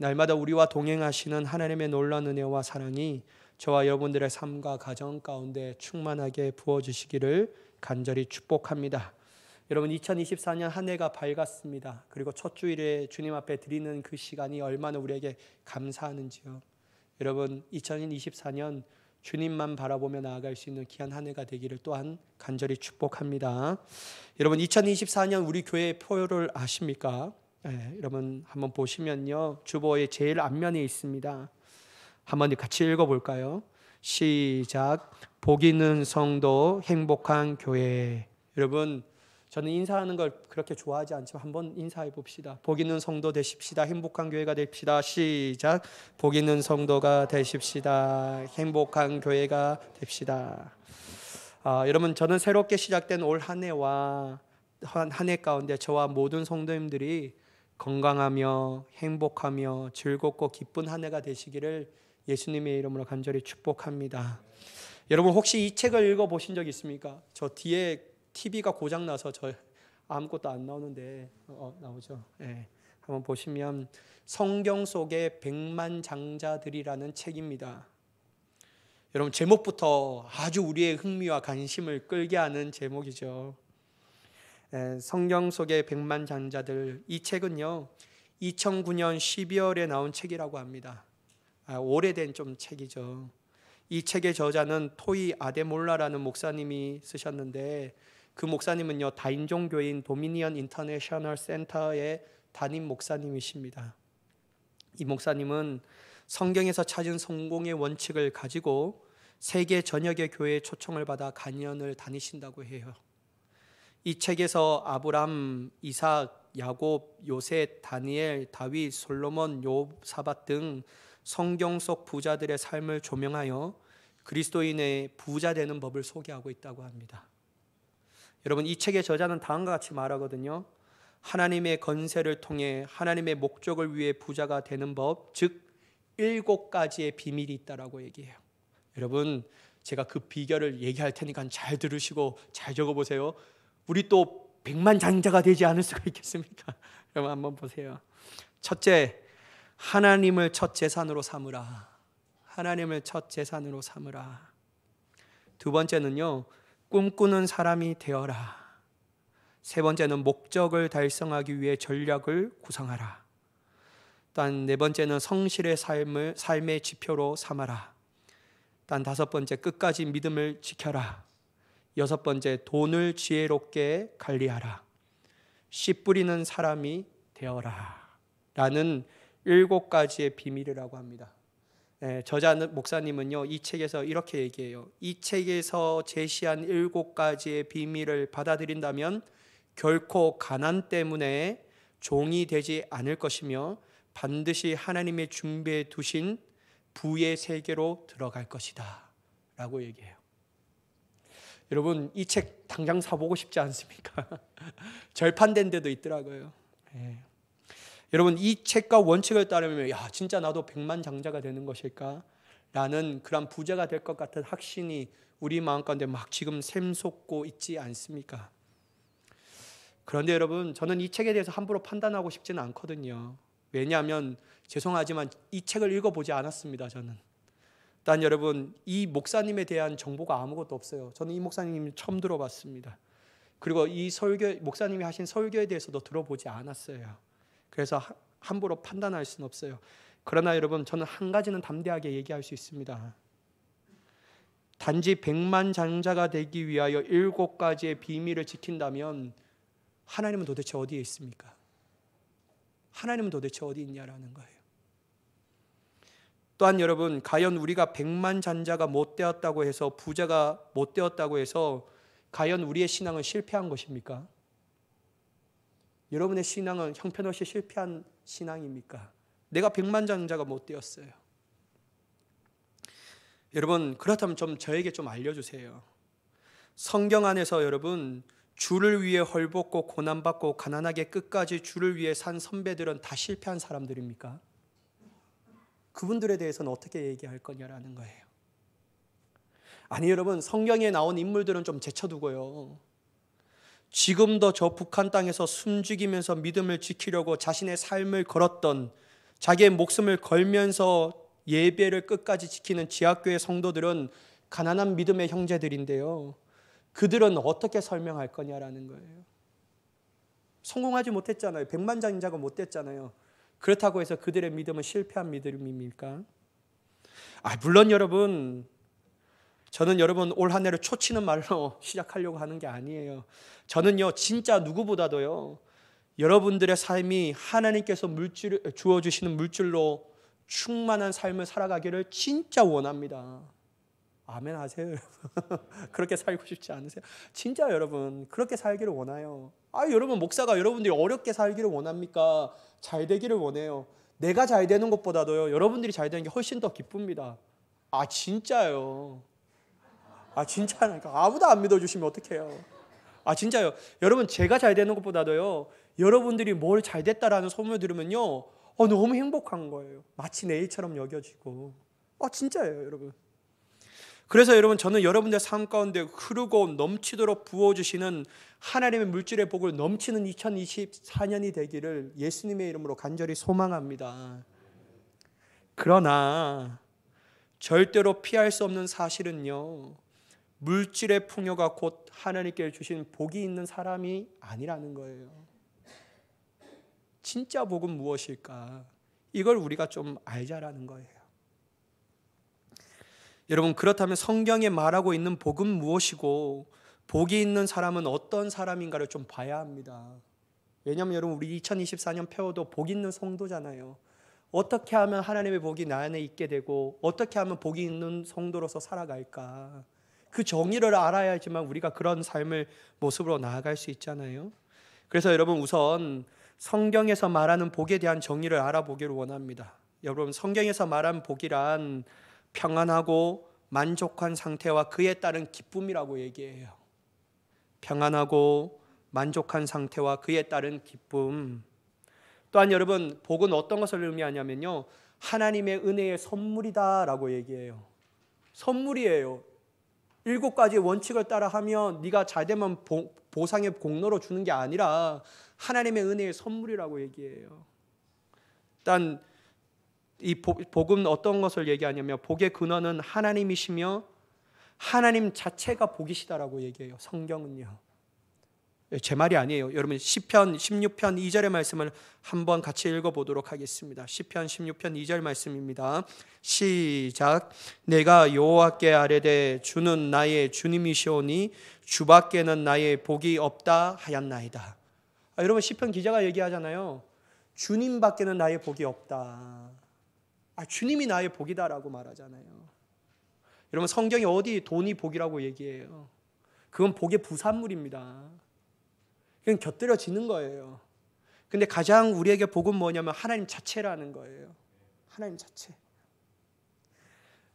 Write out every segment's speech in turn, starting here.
날마다 우리와 동행하시는 하나님의 놀라운 은혜와 사랑이 저와 여러분들의 삶과 가정 가운데 충만하게 부어주시기를 간절히 축복합니다. 여러분, 2024년 한 해가 밝았습니다. 그리고 첫 주일에 주님 앞에 드리는 그 시간이 얼마나 우리에게 감사하는지요. 여러분, 2024년 주님만 바라보며 나아갈 수 있는 귀한 한 해가 되기를 또한 간절히 축복합니다. 여러분, 2024년 우리 교회의 표를 아십니까? 여러분 한번 보시면요, 주보의 제일 앞면에 있습니다. 한번 같이 읽어볼까요? 시작. 복 있는 성도, 행복한 교회. 여러분, 저는 인사하는 걸 그렇게 좋아하지 않지만 한번 인사해 봅시다. 복 있는 성도 되십시다. 행복한 교회가 됩시다. 시작. 복 있는 성도가 되십시다. 행복한 교회가 됩시다. 여러분, 저는 새롭게 시작된 올 한 해와 한 해 가운데 저와 모든 성도님들이 건강하며 행복하며 즐겁고 기쁜 한 해가 되시기를 예수님의 이름으로 간절히 축복합니다. 여러분, 혹시 이 책을 읽어보신 적 있습니까? 저 뒤에 TV가 고장나서 저 아무것도 안 나오는데 나오죠? 네. 한번 보시면 성경 속의 백만장자들이라는 책입니다. 여러분, 제목부터 아주 우리의 흥미와 관심을 끌게 하는 제목이죠. 성경 속의 백만장자들, 이 책은요 2009년 12월에 나온 책이라고 합니다. 오래된 좀 책이죠. 이 책의 저자는 토이 아데몰라라는 목사님이 쓰셨는데, 그 목사님은요 다인종교인 도미니언 인터내셔널 센터의 담임 목사님이십니다. 이 목사님은 성경에서 찾은 성공의 원칙을 가지고 세계 전역의 교회에 초청을 받아 강연을 다니신다고 해요. 이 책에서 아브람, 이삭, 야곱, 요셉, 다니엘, 다윗, 솔로몬, 요사밧 등 성경 속 부자들의 삶을 조명하여 그리스도인의 부자 되는 법을 소개하고 있다고 합니다. 여러분, 이 책의 저자는 다음과 같이 말하거든요. 하나님의 건세를 통해 하나님의 목적을 위해 부자가 되는 법, 즉 7가지의 비밀이 있다라고 얘기해요. 여러분, 제가 그 비결을 얘기할 테니까 잘 들으시고 잘 적어보세요. 우리 또 백만장자가 되지 않을 수가 있겠습니까? 여러분 한번 보세요. 첫째, 하나님을 첫 재산으로 삼으라. 하나님을 첫 재산으로 삼으라. 두 번째는요, 꿈꾸는 사람이 되어라. 세 번째는 목적을 달성하기 위해 전략을 구상하라. 단 네 번째는 성실의 삶의 지표로 삼아라. 단 다섯 번째, 끝까지 믿음을 지켜라. 여섯 번째, 돈을 지혜롭게 관리하라. 씨 뿌리는 사람이 되어라. 라는 7가지의 비밀이라고 합니다. 저자 목사님은요 이 책에서 이렇게 얘기해요. 이 책에서 제시한 7가지의 비밀을 받아들인다면 결코 가난 때문에 종이 되지 않을 것이며 반드시 하나님의 준비해 두신 부의 세계로 들어갈 것이다 라고 얘기해요. 여러분, 이 책 당장 사보고 싶지 않습니까? 절판된 데도 있더라고요. 여러분, 이 책과 원칙을 따르면 진짜 나도 백만장자가 되는 것일까? 라는 그런 부자가 될 것 같은 확신이 우리 마음 가운데 막 지금 샘솟고 있지 않습니까? 그런데 여러분, 저는 이 책에 대해서 함부로 판단하고 싶지는 않거든요. 왜냐하면 죄송하지만 이 책을 읽어보지 않았습니다. 저는. 단 여러분, 이 목사님에 대한 정보가 아무것도 없어요. 저는 이 목사님 처음 들어봤습니다. 그리고 이 목사님이 하신 설교에 대해서도 들어보지 않았어요. 그래서 함부로 판단할 수는 없어요. 그러나 여러분, 저는 한 가지는 담대하게 얘기할 수 있습니다. 단지 백만장자가 되기 위하여 7가지의 비밀을 지킨다면 하나님은 도대체 어디에 있습니까? 하나님은 도대체 어디 있냐라는 거예요. 또한 여러분, 과연 우리가 백만장자가 못 되었다고 해서, 부자가 못 되었다고 해서 과연 우리의 신앙은 실패한 것입니까? 여러분의 신앙은 형편없이 실패한 신앙입니까? 내가 백만장자가 못 되었어요. 여러분, 그렇다면 저에게 좀 알려주세요. 성경 안에서 여러분, 주를 위해 헐벗고 고난받고 가난하게 끝까지 주를 위해 산 선배들은 다 실패한 사람들입니까? 그분들에 대해서는 어떻게 얘기할 거냐라는 거예요. 아니 여러분, 성경에 나온 인물들은 좀 제쳐두고요, 지금도 저 북한 땅에서 숨죽이면서 믿음을 지키려고 자신의 삶을 걸었던 자기의 목숨을 걸면서 예배를 끝까지 지키는 지하교회 성도들은 가난한 믿음의 형제들인데요. 그들은 어떻게 설명할 거냐라는 거예요. 성공하지 못했잖아요. 백만장자가 못 됐잖아요. 그렇다고 해서 그들의 믿음은 실패한 믿음입니까? 물론 여러분, 저는 여러분 올 한 해를 초치는 말로 시작하려고 하는 게 아니에요. 저는요, 진짜 누구보다도요, 여러분들의 삶이 하나님께서 주어주시는 물질로 충만한 삶을 살아가기를 진짜 원합니다. 아멘 하세요, 여러분. 그렇게 살고 싶지 않으세요? 진짜 여러분, 그렇게 살기를 원해요. 여러분, 목사가 여러분들이 어렵게 살기를 원합니까? 잘 되기를 원해요. 내가 잘 되는 것보다도요, 여러분들이 잘 되는 게 훨씬 더 기쁩니다. 진짜요. 진짜니까. 아무도 안 믿어주시면 어떡해요? 진짜요. 여러분, 제가 잘 되는 것보다도요, 여러분들이 뭘 잘 됐다라는 소문을 들으면요, 너무 행복한 거예요. 마치 내일처럼 여겨지고. 진짜예요, 여러분. 그래서 여러분, 저는 여러분들 삶 가운데 흐르고 넘치도록 부어주시는 하나님의 물질의 복을 넘치는 2024년이 되기를 예수님의 이름으로 간절히 소망합니다. 그러나 절대로 피할 수 없는 사실은요, 물질의 풍요가 곧 하나님께 주신 복이 있는 사람이 아니라는 거예요. 진짜 복은 무엇일까? 이걸 우리가 좀 알자라는 거예요. 여러분, 그렇다면 성경에 말하고 있는 복은 무엇이고 복이 있는 사람은 어떤 사람인가를 좀 봐야 합니다. 왜냐하면 여러분, 우리 2024년 표어도 복 있는 성도잖아요. 어떻게 하면 하나님의 복이 나 안에 있게 되고 어떻게 하면 복이 있는 성도로서 살아갈까? 그 정의를 알아야지만 우리가 그런 삶을 모습으로 나아갈 수 있잖아요. 그래서 여러분, 우선 성경에서 말하는 복에 대한 정의를 알아보기를 원합니다. 여러분, 성경에서 말하는 복이란 평안하고 만족한 상태와 그에 따른 기쁨이라고 얘기해요. 평안하고 만족한 상태와 그에 따른 기쁨. 또한 여러분, 복은 어떤 것을 의미하냐면요, 하나님의 은혜의 선물이다라고 얘기해요. 선물이에요. 7가지 원칙을 따라 하면 네가 잘 되면 보상의 공로로 주는 게 아니라 하나님의 은혜의 선물이라고 얘기해요. 일단 이 복은 어떤 것을 얘기하냐면 복의 근원은 하나님이시며 하나님 자체가 복이시다라고 얘기해요. 성경은요. 제 말이 아니에요. 여러분, 시편 16편 2절의 말씀을 한번 같이 읽어보도록 하겠습니다. 시편 16편 2절 말씀입니다. 시작. 내가 여호와께 아뢰되 주는 나의 주님이시오니 주밖에는 나의 복이 없다 하였나이다. 여러분, 시편 기자가 얘기하잖아요. 주님밖에는 나의 복이 없다. 주님이 나의 복이다라고 말하잖아요. 여러분, 성경이 어디 돈이 복이라고 얘기해요? 그건 복의 부산물입니다. 그냥 곁들여지는 거예요. 근데 가장 우리에게 복은 뭐냐면 하나님 자체라는 거예요. 하나님 자체.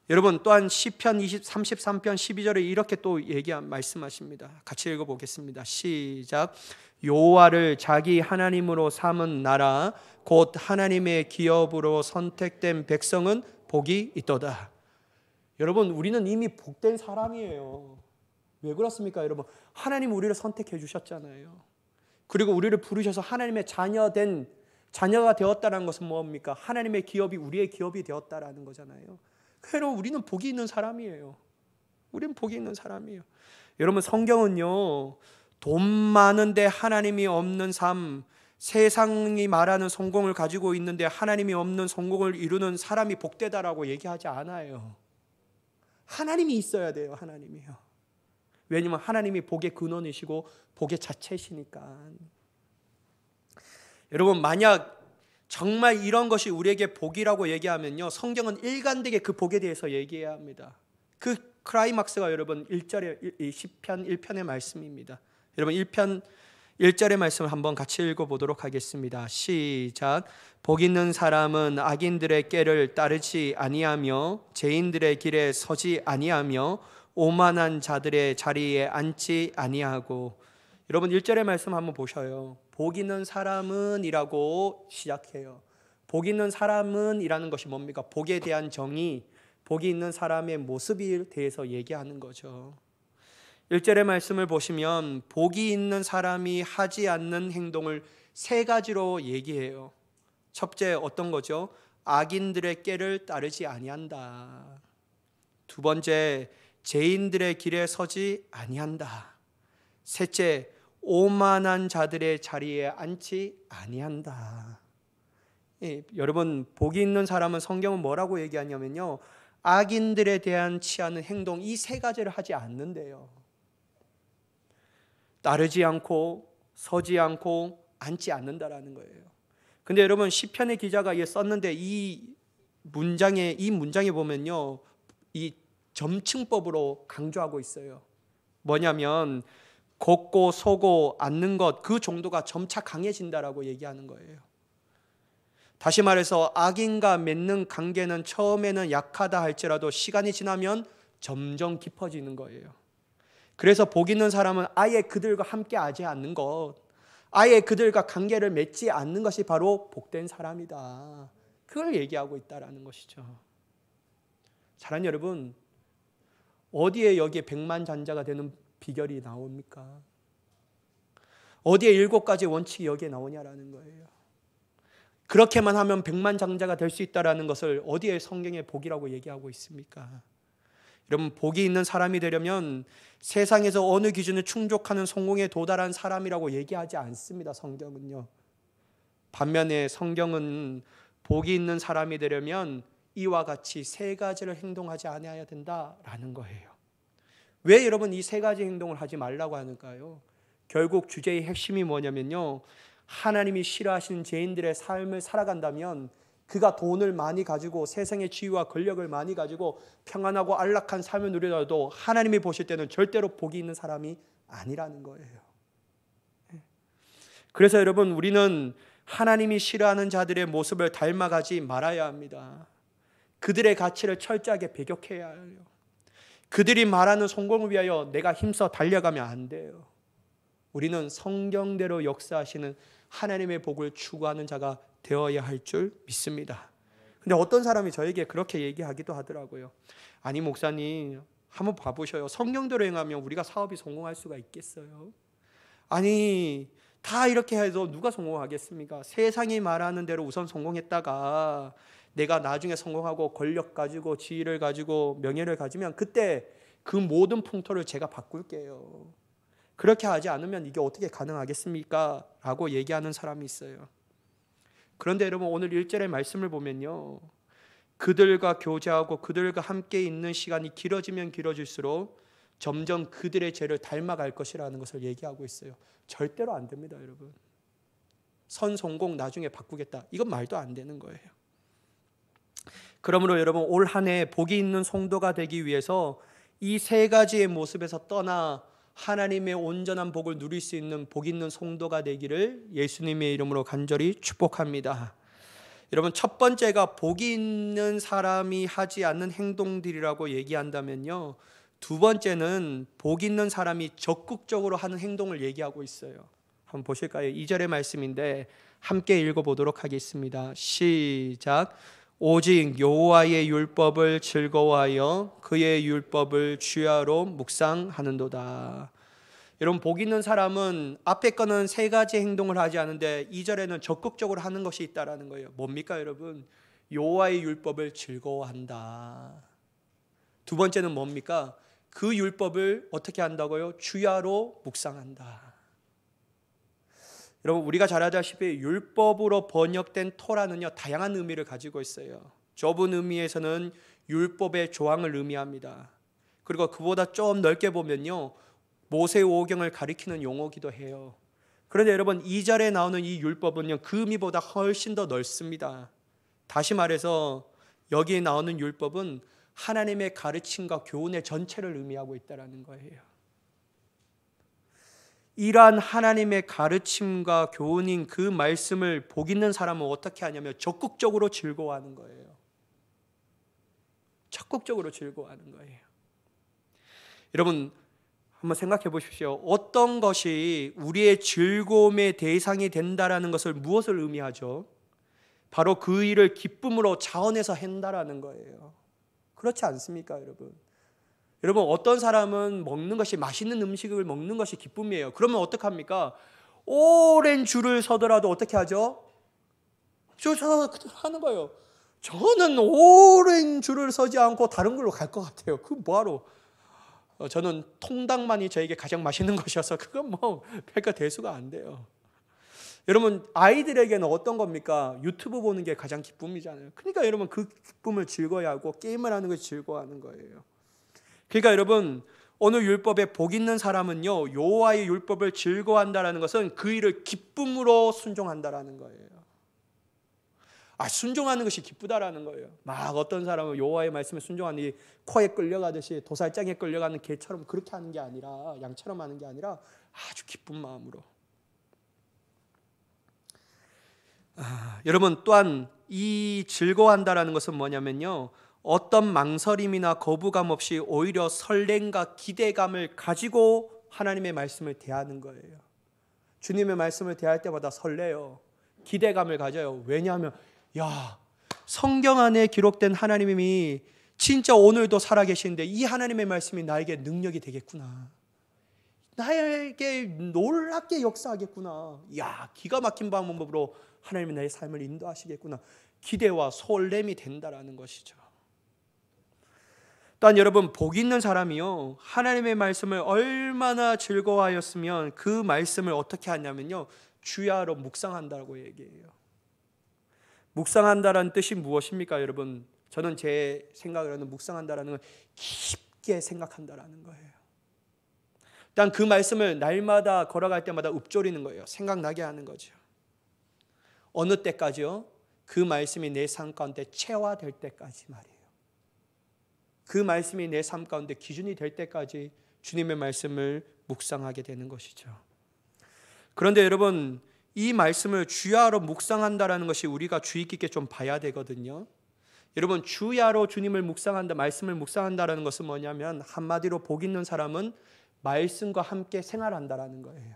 여러분, 또한 시편 33편 12절에 이렇게 또 말씀하십니다. 같이 읽어보겠습니다. 시작. 여호와를 자기 하나님으로 삼은 나라 곧 하나님의 기업으로 선택된 백성은 복이 있도다. 여러분, 우리는 이미 복된 사람이에요. 왜 그렇습니까, 여러분? 하나님 우리를 선택해 주셨잖아요. 그리고 우리를 부르셔서 하나님의 자녀가 되었다는 것은 뭡니까? 하나님의 기업이 우리의 기업이 되었다라는 거잖아요. 여러분, 우리는 복이 있는 사람이에요. 우리는 복이 있는 사람이에요. 여러분, 성경은요, 돈 많은데 하나님이 없는 삶, 세상이 말하는 성공을 가지고 있는데 하나님이 없는 성공을 이루는 사람이 복되다라고 얘기하지 않아요. 하나님이 있어야 돼요. 하나님이요. 왜냐하면 하나님이 복의 근원이시고 복의 자체이시니까. 여러분, 만약 정말 이런 것이 우리에게 복이라고 얘기하면요, 성경은 일관되게 그 복에 대해서 얘기해야 합니다. 그 클라이막스가 여러분 1절의 시편 1편의 말씀입니다. 여러분, 1편 1절의 말씀을 한번 같이 읽어보도록 하겠습니다. 시작. 복 있는 사람은 악인들의 꾀를 따르지 아니하며 죄인들의 길에 서지 아니하며 오만한 자들의 자리에 앉지 아니하고. 여러분, 1절의 말씀 한번 보셔요. 복 있는 사람은 이라고 시작해요. 복 있는 사람은 이라는 것이 뭡니까? 복에 대한 정의, 복이 있는 사람의 모습에 대해서 얘기하는 거죠. 1절의 말씀을 보시면 복이 있는 사람이 하지 않는 행동을 3가지로 얘기해요. 첫째 어떤 거죠? 악인들의 꾀를 따르지 아니한다. 두 번째, 죄인들의 길에 서지 아니한다. 셋째, 오만한 자들의 자리에 앉지 아니한다. 여러분, 복이 있는 사람은 성경은 뭐라고 얘기하냐면요, 악인들에 대한 취하는 행동, 이 세 가지를 하지 않는데요. 따르지 않고 서지 않고 앉지 않는다라는 거예요. 근데 여러분, 시편의 기자가 썼는데 이 문장에 보면요, 이 점층법으로 강조하고 있어요. 뭐냐면 걷고 서고 앉는 것, 그 정도가 점차 강해진다라고 얘기하는 거예요. 다시 말해서 악인과 맺는 관계는 처음에는 약하다 할지라도 시간이 지나면 점점 깊어지는 거예요. 그래서 복 있는 사람은 아예 그들과 함께 하지 않는 것, 아예 그들과 관계를 맺지 않는 것이 바로 복된 사람이다. 그걸 얘기하고 있다라는 것이죠. 사랑하는 여러분, 어디에 여기에 백만장자가 되는 비결이 나옵니까? 어디에 7가지 원칙이 여기에 나오냐라는 거예요. 그렇게만 하면 백만장자가 될 수 있다라는 것을 어디에 성경에 복이라고 얘기하고 있습니까? 여러분, 복이 있는 사람이 되려면 세상에서 어느 기준을 충족하는 성공에 도달한 사람이라고 얘기하지 않습니다. 성경은요. 반면에 성경은 복이 있는 사람이 되려면 이와 같이 3가지를 행동하지 않아야 된다라는 거예요. 왜 여러분 이 3가지 행동을 하지 말라고 하는가요? 결국 주제의 핵심이 뭐냐면요, 하나님이 싫어하시는 죄인들의 삶을 살아간다면 그가 돈을 많이 가지고 세상의 지위와 권력을 많이 가지고 평안하고 안락한 삶을 누리더라도 하나님이 보실 때는 절대로 복이 있는 사람이 아니라는 거예요. 그래서 여러분, 우리는 하나님이 싫어하는 자들의 모습을 닮아가지 말아야 합니다. 그들의 가치를 철저하게 배격해야 해요. 그들이 말하는 성공을 위하여 내가 힘써 달려가면 안 돼요. 우리는 성경대로 역사하시는 하나님의 복을 추구하는 자가 되어야 할 줄 믿습니다. 근데 어떤 사람이 저에게 그렇게 얘기하기도 하더라고요. 아니 목사님, 한번 봐보셔요. 성경대로 행하면 우리가 사업이 성공할 수가 있겠어요? 아니 다 이렇게 해서 누가 성공하겠습니까? 세상이 말하는 대로 우선 성공했다가 내가 나중에 성공하고 권력 가지고 지위를 가지고 명예를 가지면 그때 그 모든 풍토를 제가 바꿀게요. 그렇게 하지 않으면 이게 어떻게 가능하겠습니까? 라고 얘기하는 사람이 있어요. 그런데 여러분, 오늘 1절의 말씀을 보면요, 그들과 교제하고 그들과 함께 있는 시간이 길어지면 길어질수록 점점 그들의 죄를 닮아갈 것이라는 것을 얘기하고 있어요. 절대로 안 됩니다. 여러분, 선성공 나중에 바꾸겠다, 이건 말도 안 되는 거예요. 그러므로 여러분, 올 한 해 복이 있는 성도가 되기 위해서 이 3가지의 모습에서 떠나 하나님의 온전한 복을 누릴 수 있는 복 있는 성도가 되기를 예수님의 이름으로 간절히 축복합니다. 여러분, 첫 번째가 복이 있는 사람이 하지 않는 행동들이라고 얘기한다면요, 두 번째는 복 있는 사람이 적극적으로 하는 행동을 얘기하고 있어요. 한번 보실까요? 2절의 말씀인데 함께 읽어보도록 하겠습니다. 시작. 오직 여호와의 율법을 즐거워하여 그의 율법을 주야로 묵상하는도다. 여러분, 복 있는 사람은 앞에 거는 3가지 행동을 하지 않은데 2절에는 적극적으로 하는 것이 있다라는 거예요. 뭡니까 여러분? 여호와의 율법을 즐거워한다. 두 번째는 뭡니까? 그 율법을 어떻게 한다고요? 주야로 묵상한다. 여러분, 우리가 잘 알다시피 율법으로 번역된 토라는요, 다양한 의미를 가지고 있어요. 좁은 의미에서는 율법의 조항을 의미합니다. 그리고 그보다 좀 넓게 보면요, 모세오경을 가리키는 용어기도 해요. 그런데 여러분, 2절에 나오는 이 율법은요, 그 의미보다 훨씬 더 넓습니다. 다시 말해서 여기에 나오는 율법은 하나님의 가르침과 교훈의 전체를 의미하고 있다는 거예요. 이러한 하나님의 가르침과 교훈인 그 말씀을 복 있는 사람은 어떻게 하냐면 적극적으로 즐거워하는 거예요. 적극적으로 즐거워하는 거예요. 여러분, 한번 생각해 보십시오. 어떤 것이 우리의 즐거움의 대상이 된다라는 것을 무엇을 의미하죠? 바로 그 일을 기쁨으로 자원해서 한다라는 거예요. 그렇지 않습니까, 여러분? 여러분, 어떤 사람은 먹는 것이, 맛있는 음식을 먹는 것이 기쁨이에요. 그러면 어떡합니까? 오랜 줄을 서더라도 어떻게 하죠? 저 하는 거예요. 저는 오랜 줄을 서지 않고 다른 걸로 갈 것 같아요. 그 뭐하러? 저는 통닭만이 저에게 가장 맛있는 것이어서 그건 뭐 별거 대수가 안 돼요. 여러분, 아이들에게는 어떤 겁니까? 유튜브 보는 게 가장 기쁨이잖아요. 그러니까 여러분, 그 기쁨을 즐거워하고 게임을 하는 걸 즐거워하는 거예요. 그러니까 여러분, 오늘 율법에 복 있는 사람은요, 여호와의 율법을 즐거워한다라는 것은 그 일을 기쁨으로 순종한다라는 거예요. 순종하는 것이 기쁘다라는 거예요. 막 어떤 사람은 여호와의 말씀에 순종하니 코에 끌려가듯이 도살장에 끌려가는 개처럼 그렇게 하는 게 아니라, 양처럼 하는 게 아니라 아주 기쁜 마음으로. 여러분, 또한 이 즐거워한다라는 것은 뭐냐면요, 어떤 망설임이나 거부감 없이 오히려 설렘과 기대감을 가지고 하나님의 말씀을 대하는 거예요. 주님의 말씀을 대할 때마다 설레요. 기대감을 가져요. 왜냐하면 성경 안에 기록된 하나님이 진짜 오늘도 살아계시는데 이 하나님의 말씀이 나에게 능력이 되겠구나. 나에게 놀랍게 역사하겠구나. 기가 막힌 방법으로 하나님이 나의 삶을 인도하시겠구나. 기대와 설렘이 된다라는 것이죠. 또한 여러분, 복 있는 사람이요, 하나님의 말씀을 얼마나 즐거워하였으면 그 말씀을 어떻게 하냐면요, 주야로 묵상한다고 얘기해요. 묵상한다라는 뜻이 무엇입니까, 여러분? 저는 제 생각을 하는 묵상한다라는 건 깊게 생각한다라는 거예요. 일단 그 말씀을 날마다 걸어갈 때마다 읊조리는 거예요. 생각나게 하는 거죠. 어느 때까지요? 그 말씀이 내 삶 가운데 체화될 때까지 말이에요. 그 말씀이 내 삶 가운데 기준이 될 때까지 주님의 말씀을 묵상하게 되는 것이죠. 그런데 여러분, 이 말씀을 주야로 묵상한다라는 것이 우리가 주의 깊게 좀 봐야 되거든요. 여러분, 주야로 주님을 묵상한다, 말씀을 묵상한다라는 것은 뭐냐면 한마디로 복 있는 사람은 말씀과 함께 생활한다라는 거예요.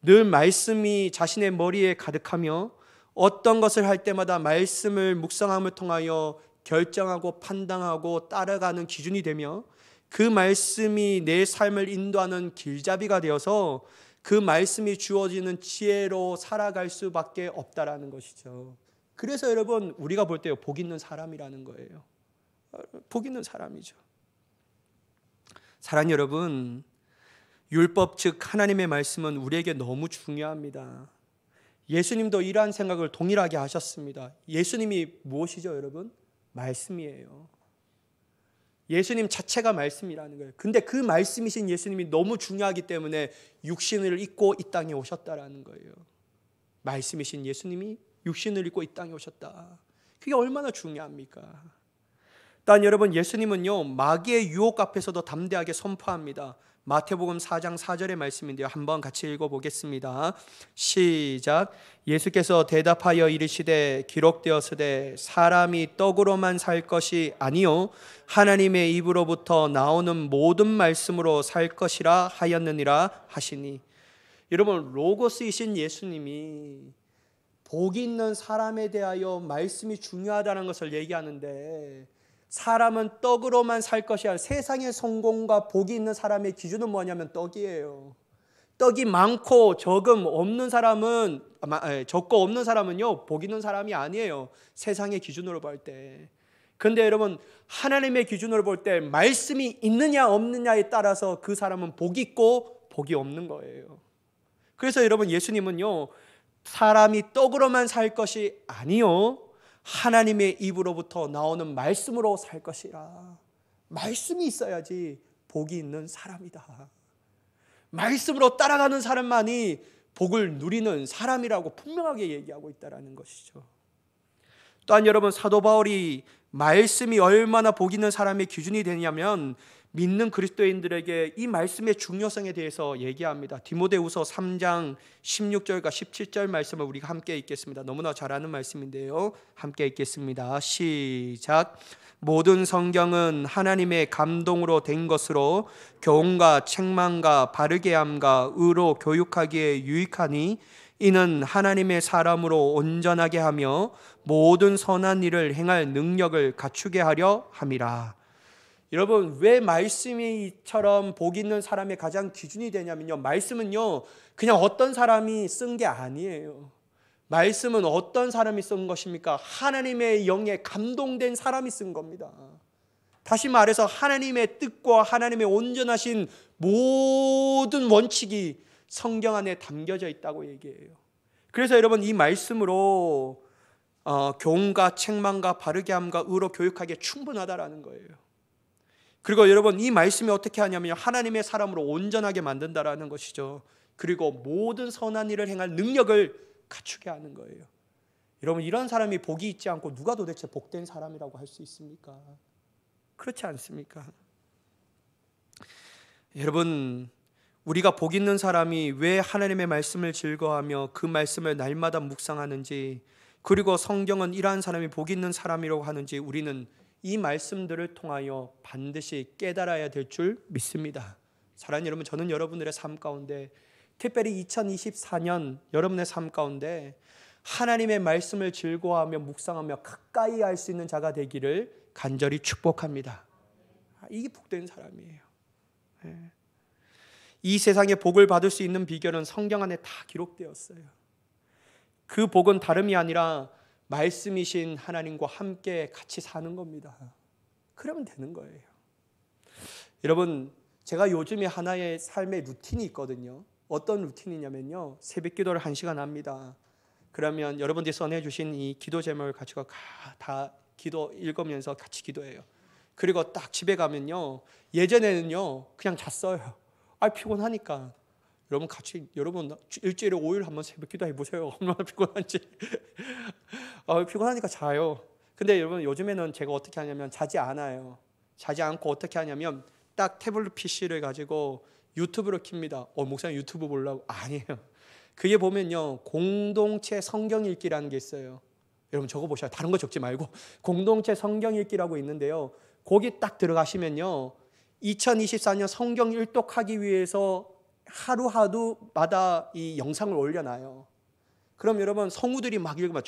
늘 말씀이 자신의 머리에 가득하며 어떤 것을 할 때마다 말씀을 묵상함을 통하여 결정하고 판단하고 따라가는 기준이 되며 그 말씀이 내 삶을 인도하는 길잡이가 되어서 그 말씀이 주어지는 지혜로 살아갈 수밖에 없다라는 것이죠. 그래서 여러분, 우리가 볼 때 복 있는 사람이라는 거예요. 복 있는 사람이죠. 사랑하는 여러분, 율법 즉 하나님의 말씀은 우리에게 너무 중요합니다. 예수님도 이러한 생각을 동일하게 하셨습니다. 예수님이 무엇이죠, 여러분? 말씀이에요. 예수님 자체가 말씀이라는 거예요. 근데 그 말씀이신 예수님이 너무 중요하기 때문에 육신을 입고 이 땅에 오셨다라는 거예요. 말씀이신 예수님이 육신을 입고 이 땅에 오셨다. 그게 얼마나 중요합니까? 단 여러분, 예수님은요, 마귀의 유혹 앞에서도 담대하게 선포합니다. 마태복음 4장 4절의 말씀인데요, 한번 같이 읽어보겠습니다. 시작. 예수께서 대답하여 이르시되 기록되었으되 사람이 떡으로만 살 것이 아니요 하나님의 입으로부터 나오는 모든 말씀으로 살 것이라 하였느니라 하시니. 여러분, 로고스이신 예수님이 복이 있는 사람에 대하여 말씀이 중요하다는 것을 얘기하는데, 사람은 떡으로만 살 것이 아니라 세상의 성공과 복이 있는 사람의 기준은 뭐냐면 떡이에요. 떡이 많고 적고 없는 사람은요, 복 있는 사람이 아니에요. 세상의 기준으로 볼 때. 그런데 여러분, 하나님의 기준으로 볼 때 말씀이 있느냐 없느냐에 따라서 그 사람은 복이 있고 복이 없는 거예요. 그래서 여러분, 예수님은요, 사람이 떡으로만 살 것이 아니요 하나님의 입으로부터 나오는 말씀으로 살 것이라. 말씀이 있어야지 복이 있는 사람이다. 말씀으로 따라가는 사람만이 복을 누리는 사람이라고 분명하게 얘기하고 있다는 것이죠. 또한 여러분, 사도 바울이 말씀이 얼마나 복 있는 사람의 기준이 되냐면 믿는 그리스도인들에게 이 말씀의 중요성에 대해서 얘기합니다. 디모데후서 3장 16절과 17절 말씀을 우리가 함께 읽겠습니다. 너무나 잘 아는 말씀인데요, 함께 읽겠습니다. 시작. 모든 성경은 하나님의 감동으로 된 것으로 교훈과 책망과 바르게 함과 의로 교육하기에 유익하니 이는 하나님의 사람으로 온전하게 하며 모든 선한 일을 행할 능력을 갖추게 하려 함이라. 여러분, 왜 말씀이 이처럼 복 있는 사람의 가장 기준이 되냐면요, 말씀은요 그냥 어떤 사람이 쓴 게 아니에요. 말씀은 어떤 사람이 쓴 것입니까? 하나님의 영에 감동된 사람이 쓴 겁니다. 다시 말해서 하나님의 뜻과 하나님의 온전하신 모든 원칙이 성경 안에 담겨져 있다고 얘기해요. 그래서 여러분, 이 말씀으로 교훈과 책망과 바르게 함과 의로 교육하기에 충분하다라는 거예요. 그리고 여러분, 이 말씀이 어떻게 하냐면 하나님의 사람으로 온전하게 만든다라는 것이죠. 그리고 모든 선한 일을 행할 능력을 갖추게 하는 거예요. 여러분, 이런 사람이 복이 있지 않고 누가 도대체 복된 사람이라고 할 수 있습니까? 그렇지 않습니까? 여러분, 우리가 복 있는 사람이 왜 하나님의 말씀을 즐거워하며 그 말씀을 날마다 묵상하는지, 그리고 성경은 이러한 사람이 복 있는 사람이라고 하는지 우리는 이 말씀들을 통하여 반드시 깨달아야 될 줄 믿습니다. 사랑하는 여러분, 저는 여러분들의 삶 가운데, 특별히 2024년 여러분의 삶 가운데 하나님의 말씀을 즐거워하며 묵상하며 가까이 할 수 있는 자가 되기를 간절히 축복합니다. 이게 복된 사람이에요. 이 세상에 복을 받을 수 있는 비결은 성경 안에 다 기록되었어요. 그 복은 다름이 아니라 말씀이신 하나님과 함께 같이 사는 겁니다. 그러면 되는 거예요. 여러분, 제가 요즘에 하나의 삶의 루틴이 있거든요. 어떤 루틴이냐면요, 새벽 기도를 1시간 합니다. 그러면 여러분들이 써내주신 이 기도 제목을 가지고 다 기도 읽으면서 같이 기도해요. 그리고 딱 집에 가면요, 예전에는요 그냥 잤어요. 피곤하니까. 여러분 일주일에 5일 한번 새벽 기도 해보세요. 얼마나 피곤한지. 피곤하니까 자요. 근데 여러분, 요즘에는 제가 어떻게 하냐면 자지 않아요. 자지 않고 어떻게 하냐면 딱 태블릿 PC를 가지고 유튜브를 킵니다. 목사님 유튜브 보려고? 아니에요. 그게 보면요, 공동체 성경 읽기라는 게 있어요. 여러분 적어보셔요. 다른 거 적지 말고 공동체 성경 읽기라고 있는데요, 거기 딱 들어가시면요, 2024년 성경 일독하기 위해서 하루하루마다 이 영상을 올려놔요. 그럼 여러분, 성우들이 막 읽으면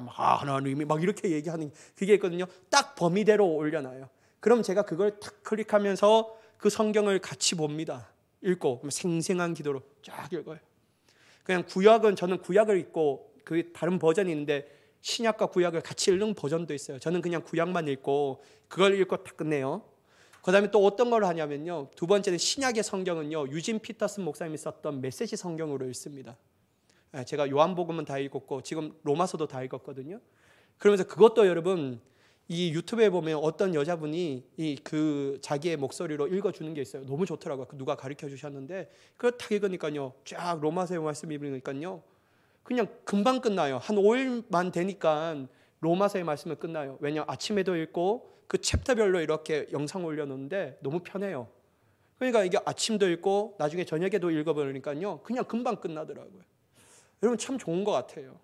하나님이 막 이렇게 얘기하는 그게 있거든요. 딱 범위대로 올려놔요. 그럼 제가 그걸 탁 클릭하면서 그 성경을 같이 봅니다. 읽고 생생한 기도로 쫙 읽어요. 그냥 저는 구약을 읽고 그 다른 버전이 있는데 신약과 구약을 같이 읽는 버전도 있어요. 저는 그냥 구약만 읽고 그걸 읽고 딱 끝내요. 그 다음에 또 어떤 걸 하냐면요, 두 번째는 신약의 성경은요, 유진 피터슨 목사님이 썼던 메시지 성경으로 읽습니다. 제가 요한복음은 다 읽었고 지금 로마서도 다 읽었거든요. 그러면서 그것도 여러분, 이 유튜브에 보면 어떤 여자분이 자기의 목소리로 읽어주는 게 있어요. 너무 좋더라고요. 누가 가르쳐 주셨는데 그걸 딱 읽으니까요, 쫙 로마서의 말씀 읽으니까요, 그냥 금방 끝나요. 한 5일만 되니까 로마서의 말씀은 끝나요. 왜냐, 아침에도 읽고 그 챕터별로 이렇게 영상 올려놓는데 너무 편해요. 그러니까 이게 아침도 읽고 나중에 저녁에도 읽어버리니까요, 그냥 금방 끝나더라고요. 여러분, 참 좋은 것 같아요.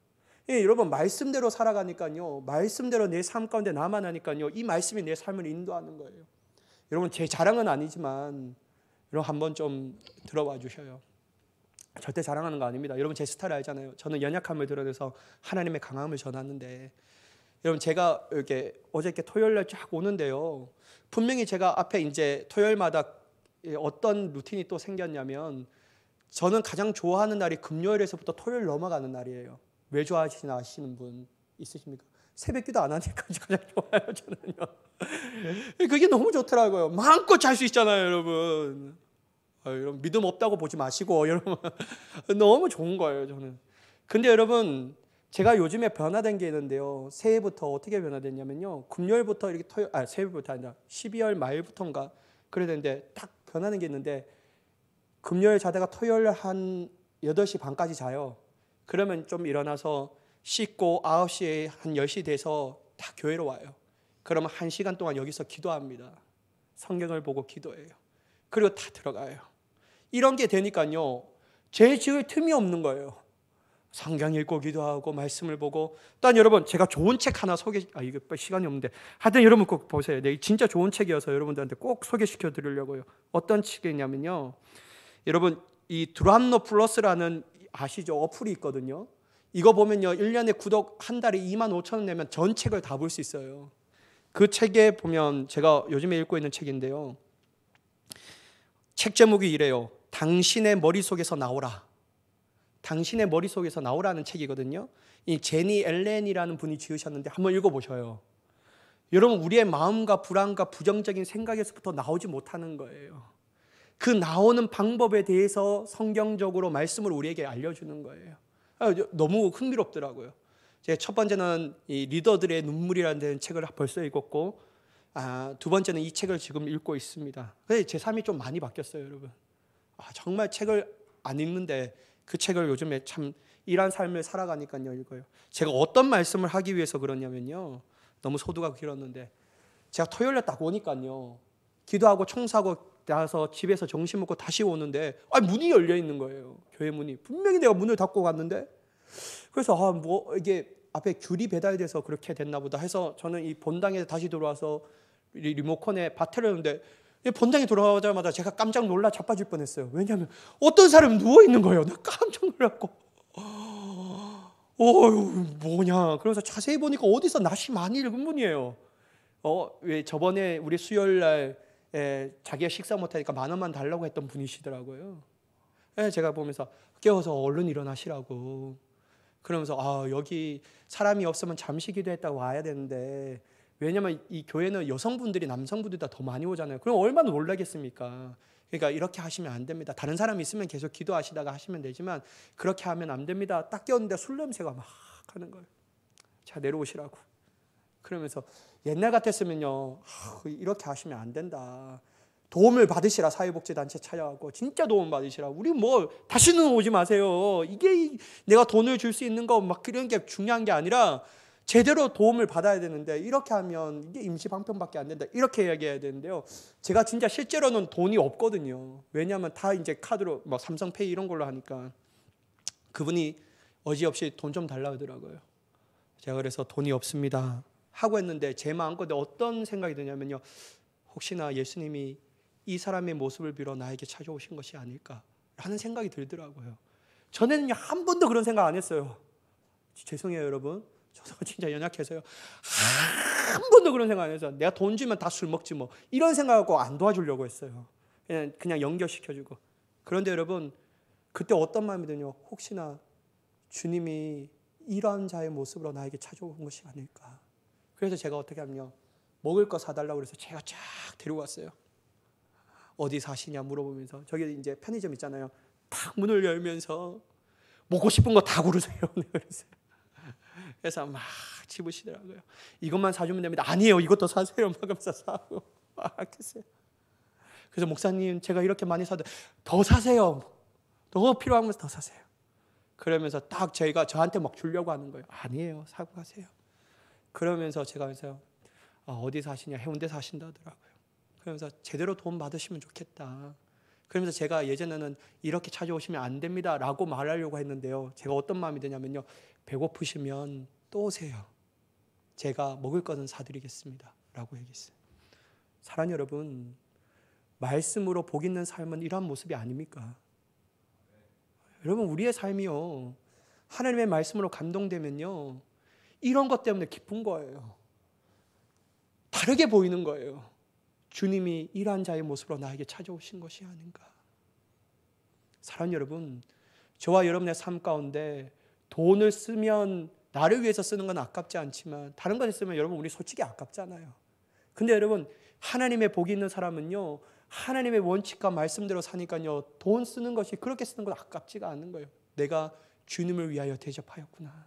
여러분, 말씀대로 살아가니까요, 말씀대로 내 삶 가운데 남아나니까요, 이 말씀이 내 삶을 인도하는 거예요. 여러분, 제 자랑은 아니지만 여러분 한번 좀 들어봐 주셔요. 절대 자랑하는 거 아닙니다. 여러분, 제 스타일 알잖아요. 저는 연약함을 드러내서 하나님의 강함을 전하는데, 여러분, 제가 어저께 토요일날 쫙 오는데요, 분명히 제가 앞에 이제 토요일마다 어떤 루틴이 또 생겼냐면, 저는 가장 좋아하는 날이 금요일에서부터 토요일 넘어가는 날이에요. 왜 좋아하시나 아시는 분 있으십니까? 새벽 기도 안 하니까 가장 좋아요, 저는요. 그게 너무 좋더라고요. 마음껏 잘 수 있잖아요, 여러분. 여러분, 믿음 없다고 보지 마시고, 여러분. 너무 좋은 거예요, 저는. 근데 여러분, 제가 요즘에 변화된 게 있는데요, 새해부터 어떻게 변화됐냐면요, 금요일부터 이렇게 새해부터 아니라 12월 말부터인가 그래야 되는데, 딱 변하는 게 있는데, 금요일 자다가 토요일 한 8시 반까지 자요. 그러면 좀 일어나서 씻고 9시에 한 10시 돼서 다 교회로 와요. 그러면 1시간 동안 여기서 기도합니다. 성경을 보고 기도해요. 그리고 다 들어가요. 이런 게 되니까요, 죄 지을 틈이 없는 거예요. 성경 읽고 기도하고 말씀을 보고. 또 여러분, 제가 좋은 책 하나 이게 시간이 없는데 하여튼 여러분 꼭 보세요. 진짜 좋은 책이어서 여러분들한테 꼭 소개시켜 드리려고요. 어떤 책이냐면요, 여러분, 이 드랍노 플러스라는 아시죠? 어플이 있거든요. 이거 보면요, 1년에 구독 한 달에 25,000원 내면 전 책을 다 볼 수 있어요. 그 책에 보면 제가 요즘에 읽고 있는 책인데요, 책 제목이 이래요. 당신의 머릿속에서 나오라. 당신의 머릿속에서 나오라는 책이거든요. 이 제니 엘렌이라는 분이 지으셨는데 한번 읽어보셔요. 여러분, 우리의 마음과 불안과 부정적인 생각에서부터 나오지 못하는 거예요. 그 나오는 방법에 대해서 성경적으로 말씀을 우리에게 알려주는 거예요. 너무 흥미롭더라고요. 제 첫 번째는 이 리더들의 눈물이라는 책을 벌써 읽었고, 두 번째는 이 책을 지금 읽고 있습니다. 제 삶이 좀 많이 바뀌었어요, 여러분. 정말 책을 안 읽는데 그 책을 요즘에 참 일한 삶을 살아가니까요 읽어요. 제가 어떤 말씀을 하기 위해서 그러냐면요, 너무 소두가 길었는데 제가 토요일에 딱 오니까요, 기도하고 청소하고 나서 집에서 점심 먹고 다시 오는데 문이 열려 있는 거예요. 교회 문이. 분명히 내가 문을 닫고 갔는데, 그래서 이게 앞에 귤이 배달돼서 그렇게 됐나 보다 해서 저는 이 본당에 다시 들어와서 리모컨에 바트를 했는데, 본당에 돌아오자마자 제가 깜짝 놀라 자빠질 뻔했어요. 왜냐하면 어떤 사람이 누워 있는 거예요. 나 깜짝 놀랐고, 뭐냐. 그래서 자세히 보니까 어디서 낯이 많이 읽은 분이에요. 왜 저번에 우리 수요일 날 자기가 식사 못하니까 10,000원만 달라고 했던 분이시더라고요. 제가 보면서 깨워서 얼른 일어나시라고. 그러면서 여기 사람이 없으면 잠시 기도했다고 와야 되는데, 왜냐면 이 교회는 여성분들이 남성분들이 더 많이 오잖아요. 그럼 얼마나 놀라겠습니까? 그러니까 이렇게 하시면 안 됩니다. 다른 사람 있으면 계속 기도하시다가 하시면 되지만 그렇게 하면 안 됩니다. 딱 깨웠는데 술 냄새가 막 하는 거예요. 자, 내려오시라고. 그러면서 옛날 같았으면요, 이렇게 하시면 안 된다. 도움을 받으시라. 사회복지단체 찾아가고 진짜 도움 받으시라. 우리 다시는 오지 마세요. 이게 내가 돈을 줄 수 있는 거 막 그런 게 중요한 게 아니라 제대로 도움을 받아야 되는데, 이렇게 하면 이게 임시 방편밖에 안 된다. 이렇게 이야기해야 되는데요. 제가 진짜 실제로는 돈이 없거든요. 왜냐하면 다 이제 카드로 삼성페이 이런 걸로 하니까. 그분이 어지없이 돈 좀 달라 하더라고요. 제가 그래서 돈이 없습니다 하고 했는데, 제 마음껏 어떤 생각이 드냐면요, 혹시나 예수님이 이 사람의 모습을 빌어 나에게 찾아오신 것이 아닐까라는 생각이 들더라고요. 전에는 한 번도 그런 생각 안 했어요. 죄송해요, 여러분. 저도 진짜 연약해서요. 한 번도 그런 생각 안 해서 내가 돈 주면 다 술 먹지 뭐, 이런 생각하고 안 도와주려고 했어요. 그냥 연결시켜주고. 그런데 여러분, 그때 어떤 마음이 드냐, 혹시나 주님이 이런 자의 모습으로 나에게 찾아온 것이 아닐까. 그래서 제가 어떻게 하면요, 먹을 거 사달라고 그래서 제가 쫙 데리고 왔어요. 어디 사시냐 물어보면서, 저기 이제 편의점 있잖아요. 탁 문을 열면서 먹고 싶은 거 다 고르세요. 그래서 막 집으시더라고요. 이것만 사주면 됩니다. 아니에요, 이것도 사세요. 막으면서 사고 막 했어요. 그래서 목사님, 제가 이렇게 많이 사도 더 사세요. 더 필요한 것더 사세요. 그러면서 딱 저한테 막 주려고 하는 거예요. 아니에요, 사고 가세요. 그러면서 제가 그래서 어디 사시냐, 해운대 사신다더라고요. 그러면서 제대로 돈 받으시면 좋겠다. 그러면서 제가 예전에는 이렇게 찾아오시면 안 됩니다 라고 말하려고 했는데요, 제가 어떤 마음이 드냐면요, 배고프시면 또 오세요. 제가 먹을 거는 사드리겠습니다 라고 얘기했어요. 사랑하는 여러분, 말씀으로 복 있는 삶은 이러한 모습이 아닙니까? 여러분, 우리의 삶이요, 하나님의 말씀으로 감동되면요, 이런 것 때문에 기쁜 거예요. 다르게 보이는 거예요. 주님이 이러한 자의 모습으로 나에게 찾아오신 것이 아닌가. 사랑하는 여러분, 저와 여러분의 삶 가운데 돈을 쓰면 나를 위해서 쓰는 건 아깝지 않지만 다른 것에 쓰면 여러분, 우리 솔직히 아깝잖아요. 근데 여러분, 하나님의 복이 있는 사람은요, 하나님의 원칙과 말씀대로 사니까요, 돈 쓰는 것이, 그렇게 쓰는 건 아깝지가 않은 거예요. 내가 주님을 위하여 대접하였구나.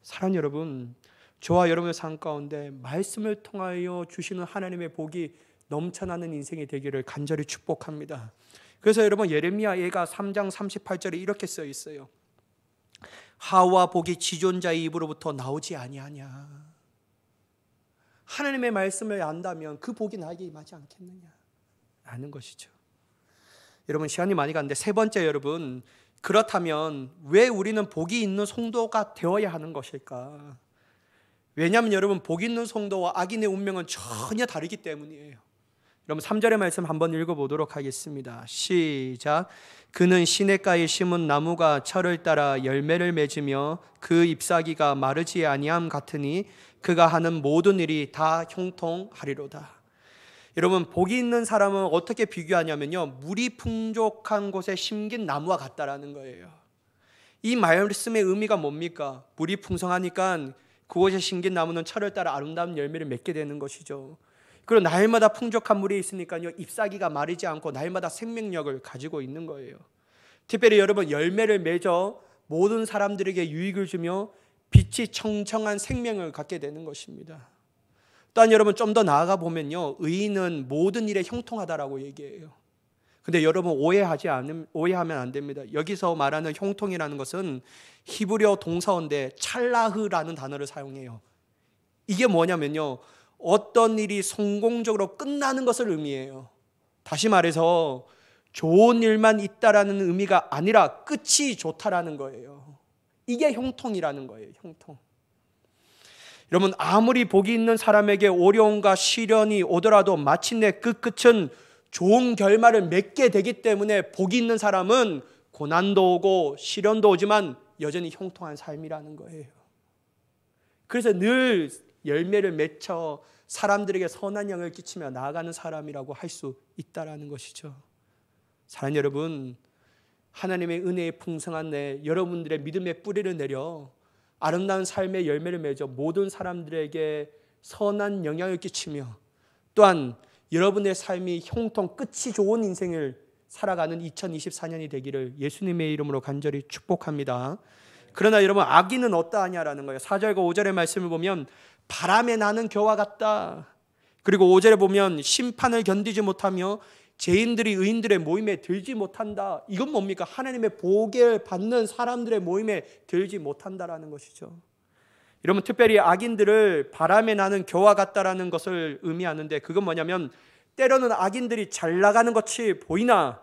사랑하는 여러분, 저와 여러분의 삶 가운데 말씀을 통하여 주시는 하나님의 복이 넘쳐나는 인생이 되기를 간절히 축복합니다. 그래서 여러분, 예레미야 예가 3장 38절에 이렇게 써 있어요. 하와 복이 지존자의 입으로부터 나오지 아니하냐. 하나님의 말씀을 안다면 그 복이 나에게 임하지 않겠느냐 아는 것이죠. 여러분, 시간이 많이 갔는데 세 번째, 여러분, 그렇다면 왜 우리는 복이 있는 성도가 되어야 하는 것일까? 왜냐하면 여러분, 복 있는 성도와 악인의 운명은 전혀 다르기 때문이에요. 여러분, 3절의 말씀 한번 읽어보도록 하겠습니다. 시작. 그는 시냇가에 심은 나무가 철을 따라 열매를 맺으며 그 잎사귀가 마르지 아니함 같으니 그가 하는 모든 일이 다 형통하리로다. 여러분, 복이 있는 사람은 어떻게 비교하냐면요, 물이 풍족한 곳에 심긴 나무와 같다라는 거예요. 이 말씀의 의미가 뭡니까? 물이 풍성하니까 그곳에 심긴 나무는 철을 따라 아름다운 열매를 맺게 되는 것이죠. 그리고 날마다 풍족한 물이 있으니까요, 잎사귀가 마르지 않고 날마다 생명력을 가지고 있는 거예요. 특별히 여러분, 열매를 맺어 모든 사람들에게 유익을 주며 빛이 청청한 생명을 갖게 되는 것입니다. 또한 여러분, 좀 더 나아가 보면요, 의인은 모든 일에 형통하다라고 얘기해요. 근데 여러분, 오해하면 안 됩니다. 여기서 말하는 형통이라는 것은 히브리어 동사어인데 찰라흐라는 단어를 사용해요. 이게 뭐냐면요, 어떤 일이 성공적으로 끝나는 것을 의미해요. 다시 말해서 좋은 일만 있다라는 의미가 아니라 끝이 좋다라는 거예요. 이게 형통이라는 거예요. 형통. 여러분, 아무리 복이 있는 사람에게 어려움과 시련이 오더라도 마침내 그 끝은 좋은 결말을 맺게 되기 때문에 복이 있는 사람은 고난도 오고 시련도 오지만 여전히 형통한 삶이라는 거예요. 그래서 늘 열매를 맺혀 사람들에게 선한 영향을 끼치며 나아가는 사람이라고 할 수 있다라는 것이죠. 사랑하는 여러분, 하나님의 은혜의 풍성한 내 여러분들의 믿음의 뿌리를 내려 아름다운 삶의 열매를 맺어 모든 사람들에게 선한 영향을 끼치며 또한 여러분의 삶이 형통 끝이 좋은 인생을 살아가는 2024년이 되기를 예수님의 이름으로 간절히 축복합니다. 그러나 여러분, 악인은 어떠하냐라는 거예요. 4절과 5절의 말씀을 보면 바람에 나는 겨와 같다. 그리고 5절에 보면 심판을 견디지 못하며 죄인들이 의인들의 모임에 들지 못한다. 이건 뭡니까? 하나님의 복을 받는 사람들의 모임에 들지 못한다라는 것이죠. 여러분, 특별히 악인들을 바람에 나는 겨와 같다라는 것을 의미하는데, 그건 뭐냐면 때로는 악인들이 잘 나가는 것이 보이나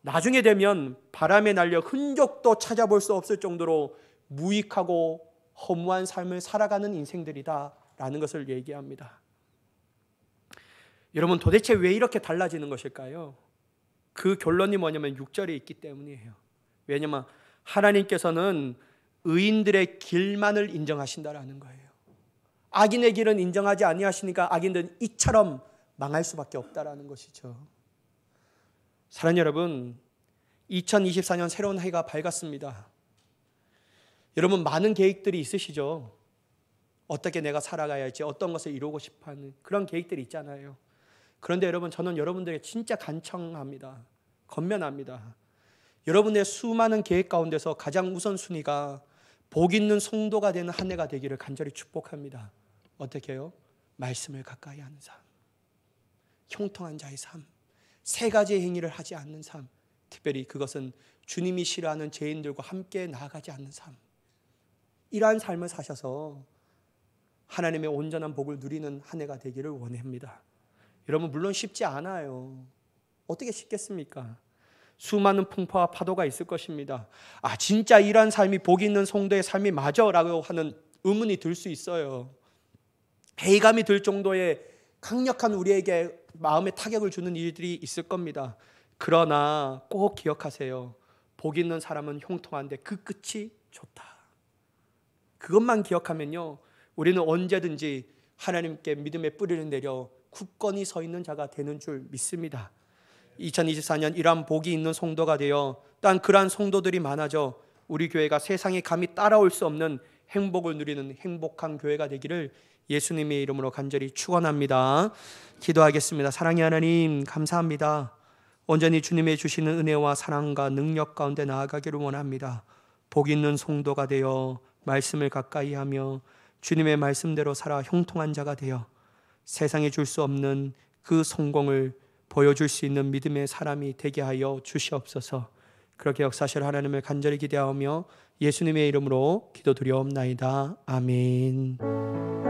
나중에 되면 바람에 날려 흔적도 찾아볼 수 없을 정도로 무익하고 허무한 삶을 살아가는 인생들이다라는 것을 얘기합니다. 여러분, 도대체 왜 이렇게 달라지는 것일까요? 그 결론이 뭐냐면 6절에 있기 때문이에요. 왜냐하면 하나님께서는 의인들의 길만을 인정하신다라는 거예요. 악인의 길은 인정하지 아니하시니까 악인들은 이처럼 망할 수밖에 없다라는 것이죠. 사랑하는 여러분, 2024년 새로운 해가 밝았습니다. 여러분, 많은 계획들이 있으시죠? 어떻게 내가 살아가야 할지, 어떤 것을 이루고 싶어하는 그런 계획들이 있잖아요. 그런데 여러분, 저는 여러분들에게 진짜 간청합니다. 건면합니다. 여러분의 수많은 계획 가운데서 가장 우선순위가 복 있는 성도가 되는 한 해가 되기를 간절히 축복합니다. 어떻게 해요? 말씀을 가까이 하는 삶, 형통한 자의 삶, 세 가지의 행위를 하지 않는 삶, 특별히 그것은 주님이 싫어하는 죄인들과 함께 나아가지 않는 삶, 이러한 삶을 사셔서 하나님의 온전한 복을 누리는 한 해가 되기를 원합니다. 여러분, 물론 쉽지 않아요. 어떻게 쉽겠습니까? 수많은 풍파와 파도가 있을 것입니다. 진짜 이러한 삶이 복 있는 성도의 삶이 맞아라고 하는 의문이 들 수 있어요. 회의감이 들 정도의 강력한 우리에게 마음에 타격을 주는 일들이 있을 겁니다. 그러나 꼭 기억하세요. 복 있는 사람은 형통한데 그 끝이 좋다. 그것만 기억하면요, 우리는 언제든지 하나님께 믿음의 뿌리를 내려 굳건히 서 있는 자가 되는 줄 믿습니다. 2024년 이러한 복이 있는 성도가 되어 또한 그러한 성도들이 많아져 우리 교회가 세상에 감히 따라올 수 없는 행복을 누리는 행복한 교회가 되기를 예수님의 이름으로 간절히 축원합니다. 기도하겠습니다. 사랑의 하나님, 감사합니다. 온전히 주님의 주시는 은혜와 사랑과 능력 가운데 나아가기를 원합니다. 복 있는 성도가 되어 말씀을 가까이 하며 주님의 말씀대로 살아 형통한 자가 되어 세상에 줄 수 없는 그 성공을 보여줄 수 있는 믿음의 사람이 되게 하여 주시옵소서. 그렇게 역사하실 하나님을 간절히 기대하며 예수님의 이름으로 기도드리옵나이다. 아멘.